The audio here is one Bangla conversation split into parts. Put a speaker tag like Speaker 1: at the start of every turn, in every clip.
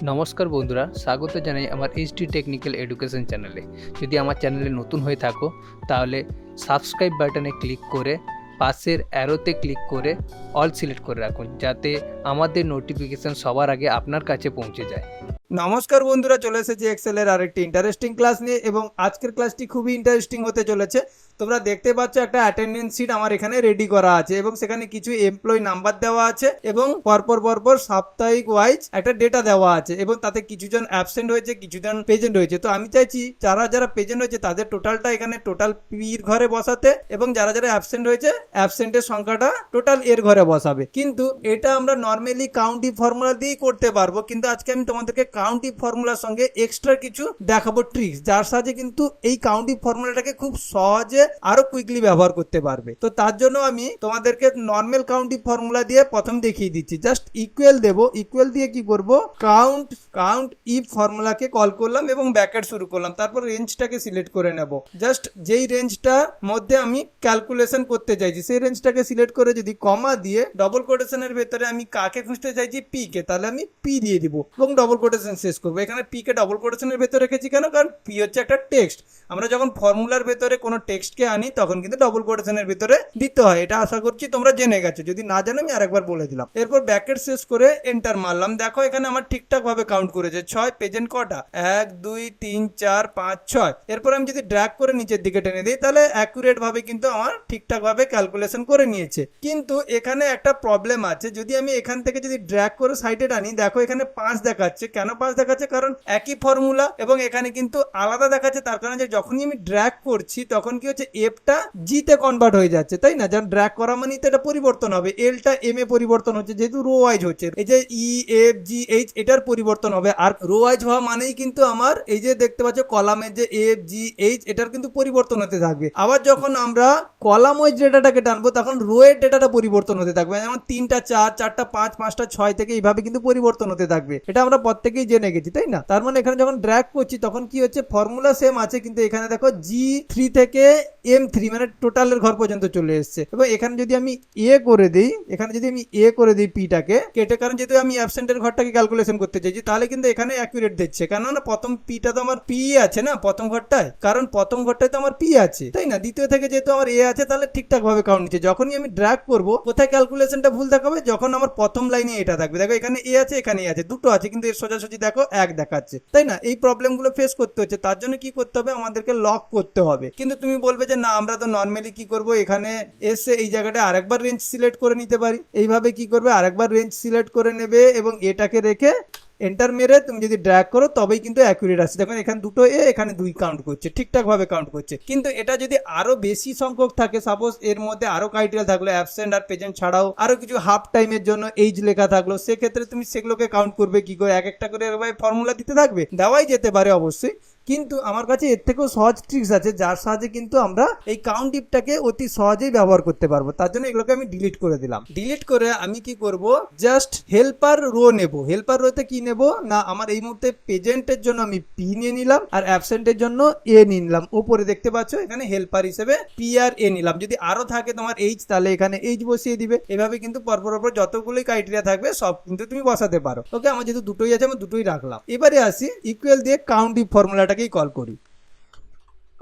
Speaker 1: নমস্কার বন্ধুরা, স্বাগত জানাই আমার এইচডি টেকনিক্যাল এডুকেশন চ্যানেলে। যদি আমার চ্যানেলে নতুন হয়ে থাকো তাহলে সাবস্ক্রাইব বাটনে ক্লিক করে পাশের অ্যারোতে ক্লিক করে অল সিলেক্ট করে রাখুন, যাতে আমাদের নোটিফিকেশান সবার আগে আপনার কাছে পৌঁছে যায়।
Speaker 2: নমস্কার বন্ধুরা, চলে এসেছি এক্সেলের আরেকটি ইন্টারেস্টিং ক্লাস নিয়ে এবং আজকের ক্লাসটি খুবই ইন্টারেস্টিং হতে চলেছে। তোমরা দেখতে পাচ্ছ একটা অ্যাটেন্ডেন্স শিট আমার এখানে রেডি করা আছে এবং সেখানে কিছু এমপ্লয়ি নাম্বার দেওয়া আছে এবং পরপর সাপ্তাহিক ওয়াইজ একটা ডেটা দেওয়া আছে এবং তাতে কিছুজন অ্যাবসেন্ট হয়েছে, কিছুজন প্রেজেন্ট হয়েছে। তো আমি চাইছি যারা প্রেজেন্ট হয়েছে তাদের টোটালটা এখানে টোটাল পির ঘরে বসাতে এবং যারা অ্যাবসেন্ট হয়েছে অ্যাবসেন্টের সংখ্যাটা টোটাল এর ঘরে বসাবে। কিন্তু এটা আমরা নর্মালি কাউন্টিং ফর্মুলা দিয়েই করতে পারবো, কিন্তু আজকে আমি তোমাদেরকে কাউন্টিং ফর্মুলার সঙ্গে এক্সট্রা কিছু দেখাবো ট্রিক্স, যার সাহায্যে কিন্তু এই কাউন্টিং ফর্মুলাটাকে খুব সহজে আরো কুইকলি ব্যবহার করতে পারবে। তো তার জন্য আমি তোমাদেরকে নর্মাল কাউন্টিং ফর্মুলা দিয়ে প্রথম দেখিয়ে দিচ্ছি। জাস্ট ইকুয়াল দেবো, ইকুয়াল দিয়ে কি করব, কাউন্ট ইফ ফর্মুলাকে কল করলাম এবং ব্র্যাকেট শুরু করলাম, তারপর রেঞ্জটাকে সিলেক্ট করে নেব। জাস্ট যেই রেঞ্জটার মধ্যে আমি ক্যালকুলেশন করতে চাইছি সেই রেঞ্জটাকে সিলেক্ট করে যদি কমা দিয়ে ডবল কোটেশনের ভেতরে আমি কাকে খুঁজতে চাইছি, পি কে, তাহলে আমি পি দিয়ে দিব এবং ডবল কোটেশন শেষ করবো। এখানে পি কে ডবল কোটেশনের ভেতরে রেখেছি কেন, কারণ পি হচ্ছে একটা টেক্সট। আমরা যখন ফর্মুলার ভেতরে কোনো টেক্সটকে আনি তখন কিন্তু ডবল কোটেশনের ভিতরে দিতে হয়, এটা আশা করছি তোমরা জেনে গেছো। যদি না জানো আমি আরেকবার বলে দিলাম। এরপর ব্র্যাকেট শেষ করে এন্টার মারলাম। দেখো এখানে আমার ঠিকঠাক ভাবে কাউন্ট করেছে 6, প্রেজেন্ট কটা, 1 2 3 4 5 6। এরপর আমি যদি ড্র্যাগ করে নিচের দিকে টেনে দিই তাহলে অ্যাকুরেট ভাবে কিন্তু আমার ঠিকঠাক ভাবে ক্যালকুলেশন করে নিয়েছে। কিন্তু এখানে একটা প্রবলেম আছে, যদি আমি এখান থেকে যদি ড্র্যাগ করে সাইডে টানি, দেখো এখানে 5 দেখাচ্ছে। কেন 5 দেখাচ্ছে, কারণ একই ফর্মুলা এবং এখানে কিন্তু আলাদা দেখাচ্ছে। তার কারণে যে যখনই আমি ড্র্যাগ করছি তখন কি হচ্ছে, এফটা জিতে কনভার্ট হয়ে যাচ্ছে, তাই না? যেমন ড্র্যাগ করা মানে তো এটা পরিবর্তন হবে, এলটা এম এ পরিবর্তন হচ্ছে যেহেতু রো ওয়াইজ হচ্ছে। এই যে ই এফ জি এইচ এটার পরিবর্তন হবে, আর রো ওয়াইজ হওয়া মানেই কিন্তু আমার এই যে দেখতে পাচ্ছ কলামের যে এফ জি এইচ এটার কিন্তু পরিবর্তন হতে থাকবে। আবার যখন আমরা কলাম ওয়াইজ ডেটাটাকে টানবো তখন রো এর ডেটাটা পরিবর্তন হতে থাকবে, যেমন 3টা 4, 4টা 5, 5টা 6 থেকে এইভাবে কিন্তু পরিবর্তন হতে থাকবে। এটা আমরা প্রত্যেকেই জেনে গেছি, তাই না? তার মানে এখানে যখন ড্র্যাগ করছি তখন কি হচ্ছে, ফর্মুলা সেম আছে কিন্তু এখানে দেখো G3 থেকে M3 মানে টোটালের ঘর পর্যন্ত চলে এসেছে। এবং এখানে যদি আমি এ করে দিই, পিটাকে কেটে, কারণ যেহেতু আমি অ্যাবসেন্টের ঘরটাকে ক্যালকুলেশন করতে চাইছি, তাহলে কিন্তু এখানে অ্যাকুরেট দিচ্ছে। কেননা প্রথম পিটা তো আমার পি আছে না প্রথম ঘরটায়, কারণ প্রথম ঘরটায় তো আমার পি আছে, তাই না? দ্বিতীয় থেকে যেহেতু আমার এ আছে তাহলে ঠিকঠাক ভাবে কাউন্ট নিচ্ছে। যখনই আমি ড্র্যাগ করবো কোথায় ক্যালকুলেশনটা ভুল দেখাবে, যখন আমার প্রথম লাইনে এটা থাকবে। দেখো এখানে এ আছে, এখানে এ আছে, দুটো আছে, কিন্তু এর সোজাসুজি দেখো 1 দেখাচ্ছে, তাই না? এই প্রবলেমগুলো ফেস করতে হচ্ছে। তার জন্য কি করতে হবে, আমাদেরকে লক করতে হবে। কিন্তু তুমি বলবে যে না, আমরা তো নর্মালি কি করব, এখানে এসে এই জায়গাটা আরেকবার রেঞ্জ সিলেক্ট করে নিতে পারি। এইভাবে কি করবে, আরেকবার রেঞ্জ সিলেক্ট করে নেবে এবং এটাকে রেখে এন্টার মেরে তুমি যদি ড্র্যাগ করো তবেই কিন্তু অ্যাকুরেট আসছে। দেখুন এখানে দুটো এ, এখানে 2 কাউন্ট করছে, ঠিকঠাক ভাবে কাউন্ট করছে। কিন্তু এটা যদি আরো বেশি সংখ্যক থাকে, সাপোজ এর মধ্যে আরো ক্রাইটেরিয়া থাকলো, অ্যাবসেন্ট আর প্রেজেন্ট ছাড়াও আরো কিছু হাফ টাইমের জন্য এইজ লেখা থাকলো, সেক্ষেত্রে তুমি সেগুলোকে কাউন্ট করবে কি করে, এক একটা করে ফর্মুলা দিতে থাকবে। দেওয়াই যেতে পারে অবশ্যই, কিন্তু আমার কাছে এর থেকেও সহজ ট্রিক্স আছে যার সাহায্যে কিন্তু আমরা এই কাউন্ট ইফটাকে অতি সহজেই ব্যবহার করতে পারবো। তার জন্য এগুলোকে আমি ডিলিট করে দিলাম। ডিলিট করে আমি কি করব, জাস্ট হেল্পার রো নেব। হেল্পার রোতে কি নেব না, আমার এই মুহূর্তে প্রেজেন্টের জন্য আমি পি নিয়ে নিলাম আর অ্যাবসেন্টের জন্য এ নিয়ে নিলাম। উপরে দেখতে পাচ্ছ এখানে হেল্পার হিসেবে পি আর এ নিলাম। যদি আরো থাকে তোমার এইচ তাহলে এখানে এইচ বসিয়ে দিবে। এভাবে কিন্তু পরপর যতগুলোই ক্রাইটেরিয়া থাকবে সব কিন্তু তুমি বসাতে পারো। ওকে, আমার যেহেতু দুটোই আছে আমি দুটোই রাখলাম। এবারে আসি ইকুয়াল দিয়ে কাউন্ট ইফ ফর্মুলাটাকেই কল করি।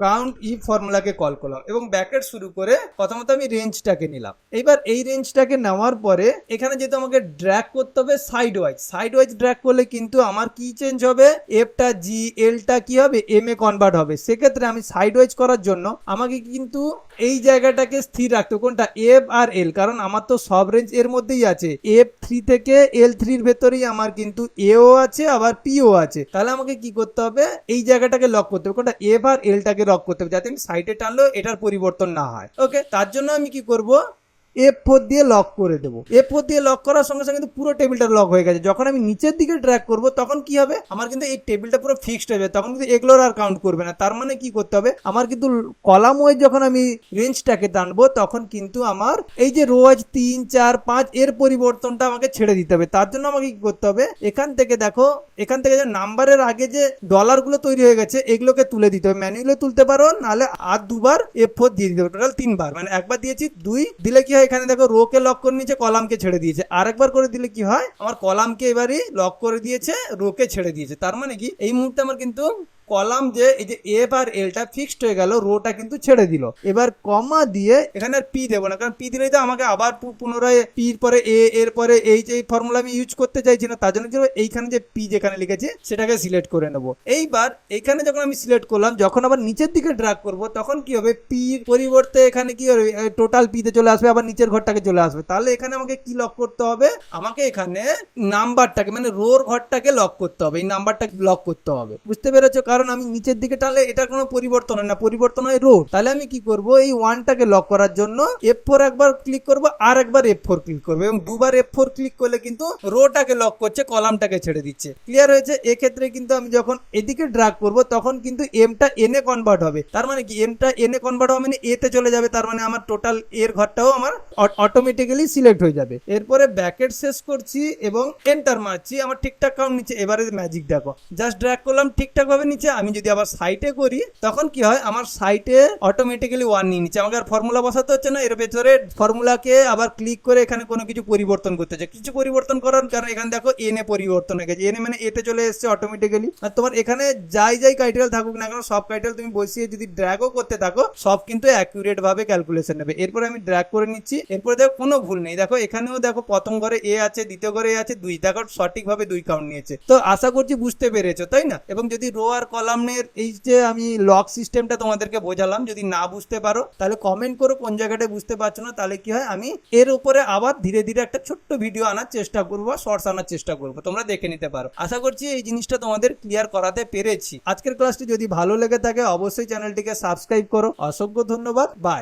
Speaker 2: কাউন্ট ইফ ফর্মুলাকে কল করলাম এবং ব্র্যাকেট শুরু করে প্রথমত আমি রেঞ্জটাকে নিলাম। এবার এই রেঞ্জটাকে নেওয়ার পরে এখানে যেহেতু আমাকে ড্র্যাগ করতে হবে সাইড ওয়াইজ ড্র্যাগ করলে কিন্তু আমার কি চেঞ্জ হবে, এফটা জি, এলটা কি হবে, এম এ কনভার্ট হবে। সেক্ষেত্রে আমি সাইড ওয়াইজ করার জন্য আমাকে কিন্তু এই জায়গাটাকে স্থির রাখতে, কোনটা, এফ আর এল, কারণ আমার তো সব রেঞ্জ এর মধ্যেই আছে। F3 থেকে L3 ভেতরেই আমার কিন্তু এও আছে আবার পিও আছে। তাহলে আমাকে কি করতে হবে, এই জায়গাটাকে লক করতে হবে, কোনটা, এফ আর এলটাকে লক করতে হবে, যাতে আমি সাইডে টানলেও এটার পরিবর্তন না হয়। ওকে, তার জন্য আমি কি করব, F4 দিয়ে লক করে দেবো। F4 দিয়ে লক করার সঙ্গে সঙ্গে কিন্তু পুরো টেবিলটা লক হয়ে গেছে। যখন আমি নিচের দিকে ড্র্যাগ করব তখন কি হবে, আমার কিন্তু এই টেবিলটা পুরো ফিক্সড হয়ে যাবে, তখন কিন্তু এগুলোর আর কাউন্ট করবে না। তার মানে কি করতে হবে, আমার কিন্তু কলাম ওয়াইজ যখন আমি রেঞ্জটাকে টানবো তখন কিন্তু আমার এই যে রো ওয়াইজ 3 4 5 এর পরিবর্তনটা আমাকে ছেড়ে দিতে হবে। তার জন্য আমাকে কি করতে হবে, এখান থেকে দেখো, এখান থেকে যে নাম্বারের আগে যে ডলারগুলো তৈরি হয়ে গেছে এগুলোকে তুলে দিতে হবে। ম্যানুয়ালি তুলতে পারো, নাহলে আর দুবার F4 দিয়ে দিতে হবে, টোটাল 3 বার, মানে একবার দিয়েছি 2 দিলে কি হয়, এখানে দেখো রো কে লক করে নিয়েছে, কলামকে ছেড়ে দিয়েছে। আরেকবার করে দিলে কি হয়, আমার কলামকে এবারই লক করে দিয়েছে, রো কে ছেড়ে দিয়েছে। তার মানে কি এই মুহূর্তে আমার কিন্তু কলাম যে এই যে এফ আর এলটা ফিক্সড হয়ে গেল, রোটা কিন্তু ছেড়ে দিল। এবার কমা দিয়ে এখানে আর পি দেবো না, কারণ পি দিলেই তো আমাকে আবার পুনরায় পির পরে এ এর পরে এই ফর্মুলা আমি ইউজ করতে চাইছি না। তার জন্য কি হবে, এইখানে যে পি যেখানে লিখেছে সেটাকে সিলেক্ট করে নেবো। এইবার এখানে যখন আমি সিলেক্ট করলাম, যখন আবার নিচের দিকে ড্র্যাগ করব তখন কি হবে, পির পরিবর্তে এখানে কি হবে, টোটাল পিতে চলে আসবে, আবার নিচের ঘরটাকে চলে আসবে। তাহলে এখানে আমাকে কি লক করতে হবে, আমাকে এখানে নাম্বারটাকে মানে রোর ঘরটাকে লক করতে হবে, এই নাম্বারটাকে লক করতে হবে। বুঝতে পেরেছো? কারণ আমি নিচের দিকে টানলে এটার কোনো পরিবর্তন হয় না, পরিবর্তন হয় রো। তাহলে আমি কি করব, এই ওয়ানটাকে লক করার জন্য F4 একবার ক্লিক করব, আর একবার F4 ক্লিক করব, এবং দুবার F4 ক্লিক করলে কিন্তু রোটাকে লক করছে, কলামটাকে ছেড়ে দিচ্ছে। ক্লিয়ার হয়েছে? এক্ষেত্রে কিন্তু আমি যখন এদিকে ড্র্যাগ করব তখন কিন্তু এমটা এনে কনভার্ট হবে। তার মানে কি এমটা এনে কনভার্ট হবে মানে এতে চলে যাবে, তার মানে আমার টোটাল এর ঘরটাও আমার অটোমেটিক্যালি সিলেক্ট হয়ে যাবে। এরপরে ব্র্যাকেট শেষ করছি এবং এন্টার মারছি, আমার ঠিকঠাক কাউন্ট নিচে। এবারে ম্যাজিক দেখো, জাস্ট ড্র্যাগ করলাম ঠিকঠাক ভাবে নিচে। আমি যদি আবার সাইটে করি তখন কি হয়, আমার সাইটে অটোমেটিক্যালি 1 নিয়ে নিচ্ছে, আমাকে আর ফর্মুলা বসাতে হচ্ছে না। এর ভেতরে ফর্মুলাকে আবার ক্লিক করে এখানে কোনো কিছু পরিবর্তন করতে হচ্ছে, কিছু পরিবর্তন করার কারণ এখানে দেখো এনে পরিবর্তন হয়ে গেছে, এনে মানে এতে চলে এসছে অটোমেটিক্যালি। আর তোমার এখানে যাই ক্রাইটেরিয়া থাকুক না কেন, সব ক্রাইটেরিয়া তুমি বসিয়ে যদি ড্র্যাগও করতে থাকো, সব কিন্তু অ্যাকুরেট ভাবে ক্যালকুলেশন নেবে। এরপরে আমি ড্র্যাগ করে নিচ্ছি, এরপরে দেখো কোনো ভুল নেই। দেখো এখানেও দেখো প্রথম ঘরে এ আছে, দ্বিতীয় ঘরে এ আছে, 2, দেখো সঠিকভাবে 2 কাউন্ট নিয়েছে। তো আশা করছি বুঝতে পেরেছো, তাই না? এবং যদি রো আর কলামের এই যে আমি লক সিস্টেমটা তোমাদেরকে বোঝালাম, যদি না বুঝতে পারো তাহলে কমেন্ট করো কোন জায়গাটা বুঝতে পারছো না। তাহলে কি হয়, আমি এর উপরে আবার ধীরে ধীরে একটা ছোট্ট ভিডিও আনার চেষ্টা করবো, শর্টস আনার চেষ্টা করবো, তোমরা দেখে নিতে পারো। আশা করছি এই জিনিসটা তোমাদের ক্লিয়ার করাতে পেরেছি। আজকের ক্লাসটি যদি ভালো লেগে থাকে অবশ্যই চ্যানেলটিকে সাবস্ক্রাইব করো। অসংখ্য ধন্যবাদ, বাই।